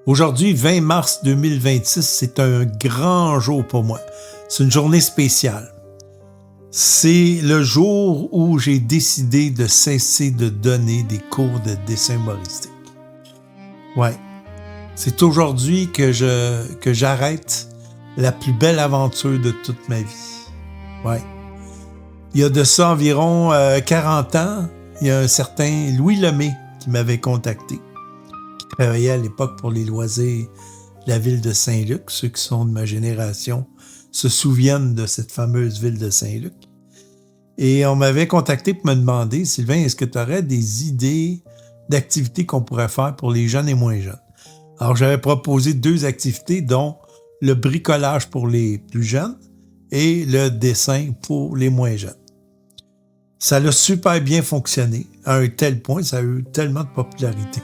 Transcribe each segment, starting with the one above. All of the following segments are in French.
Aujourd'hui, 20 mars 2026, c'est un grand jour pour moi. C'est une journée spéciale. C'est le jour où j'ai décidé de cesser de donner des cours de dessin humoristique. Ouais. C'est aujourd'hui que j'arrête la plus belle aventure de toute ma vie. Ouais. Il y a de ça environ 40 ans, il y a un certain Louis Lemay qui m'avait contacté, qui travaillait à l'époque pour les loisirs de la ville de Saint-Luc. Ceux qui sont de ma génération se souviennent de cette fameuse ville de Saint-Luc. Et on m'avait contacté pour me demander, Sylvain, est-ce que tu aurais des idées d'activités qu'on pourrait faire pour les jeunes et moins jeunes? Alors, j'avais proposé 2 activités, dont le bricolage pour les plus jeunes et le dessin pour les moins jeunes. Ça a super bien fonctionné, à un tel point, ça a eu tellement de popularité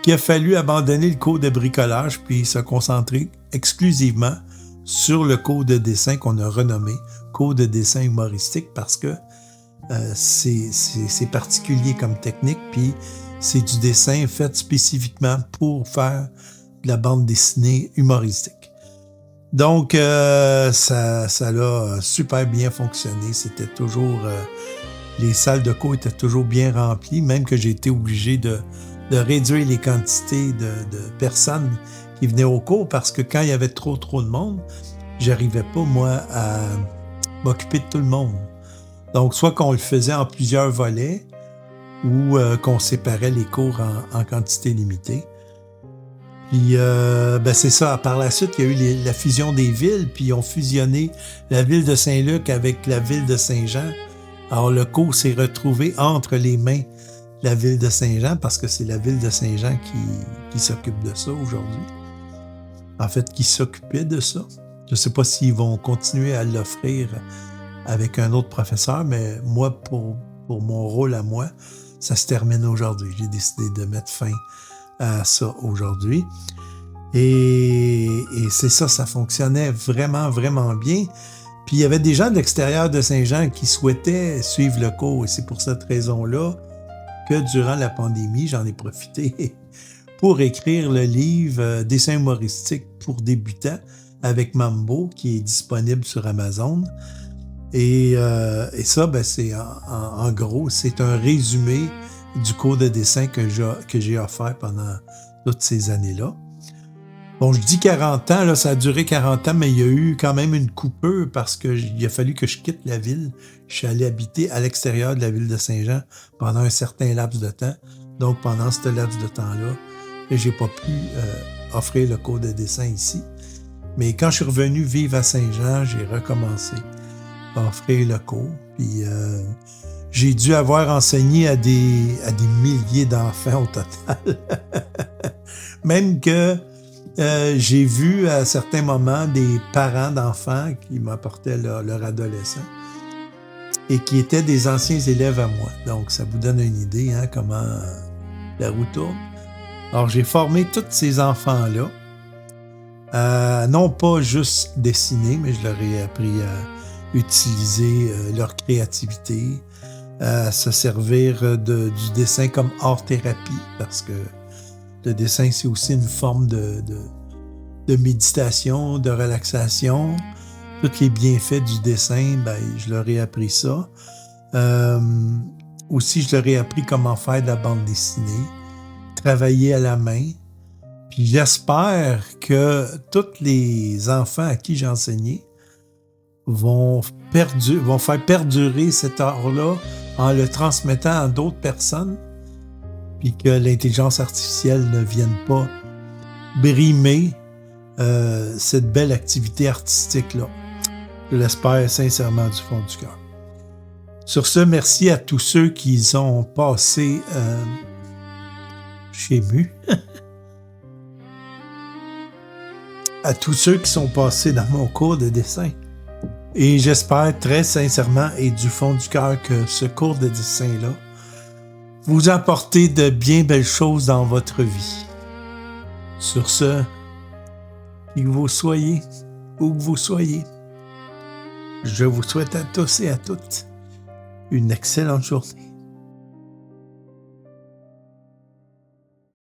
qu'il a fallu abandonner le cours de bricolage puis se concentrer exclusivement sur le cours de dessin qu'on a renommé cours de dessin humoristique parce que c'est particulier comme technique, puis c'est du dessin fait spécifiquement pour faire de la bande dessinée humoristique. Donc, ça a super bien fonctionné. C'était toujours... les salles de cours étaient toujours bien remplies, même que j'ai été obligé de réduire les quantités de personnes qui venaient au cours parce que quand il y avait trop de monde, j'arrivais pas, moi, à m'occuper de tout le monde. Donc, soit qu'on le faisait en plusieurs volets ou qu'on séparait les cours en quantité limitée. Puis, c'est ça. Par la suite, il y a eu la fusion des villes, puis ils ont fusionné la ville de Saint-Luc avec la ville de Saint-Jean. Alors, le cours s'est retrouvé entre les mains de la ville de Saint-Jean parce que c'est la ville de Saint-Jean qui s'occupe de ça aujourd'hui. En fait, qui s'occupait de ça. Je ne sais pas s'ils vont continuer à l'offrir avec un autre professeur, mais moi, pour mon rôle à moi, ça se termine aujourd'hui. J'ai décidé de mettre fin à ça aujourd'hui. Et c'est ça, ça fonctionnait vraiment, vraiment bien. Puis il y avait des gens de l'extérieur de Saint-Jean qui souhaitaient suivre le cours. Et c'est pour cette raison-là que durant la pandémie, j'en ai profité pour écrire le livre Dessin humoristique pour débutants avec Mambo, qui est disponible sur Amazon. Et ça, c'est en gros, c'est un résumé du cours de dessin que j'ai offert pendant toutes ces années-là. Bon, je dis 40 ans, là, ça a duré 40 ans, mais il y a eu quand même une coupure parce qu'il a fallu que je quitte la ville. Je suis allé habiter à l'extérieur de la ville de Saint-Jean pendant un certain laps de temps. Donc, pendant ce laps de temps-là, j'ai pas pu offrir le cours de dessin ici. Mais quand je suis revenu vivre à Saint-Jean, j'ai recommencé à offrir le cours. Puis, j'ai dû avoir enseigné à des milliers d'enfants au total. Même que j'ai vu à certains moments des parents d'enfants qui m'apportaient leur adolescent et qui étaient des anciens élèves à moi. Donc, ça vous donne une idée comment la roue tourne. Alors, j'ai formé tous ces enfants-là, non pas juste dessiner, mais je leur ai appris à utiliser leur créativité, à se servir du dessin comme art-thérapie, parce que le dessin, c'est aussi une forme de méditation, de relaxation. Tous les bienfaits du dessin, je leur ai appris ça. Aussi, je leur ai appris comment faire de la bande dessinée, travailler à la main. Puis j'espère que tous les enfants à qui j'ai enseigné vont faire perdurer cet art-là en le transmettant à d'autres personnes, puis que l'intelligence artificielle ne vienne pas brimer cette belle activité artistique-là. Je l'espère sincèrement du fond du cœur. Sur ce, merci à tous ceux qui ont passé chez Mu. À tous ceux qui sont passés dans mon cours de dessin. Et j'espère très sincèrement et du fond du cœur que ce cours de dessin-là vous apporte de bien belles choses dans votre vie. Sur ce, qui que vous soyez, où que vous soyez, je vous souhaite à tous et à toutes une excellente journée.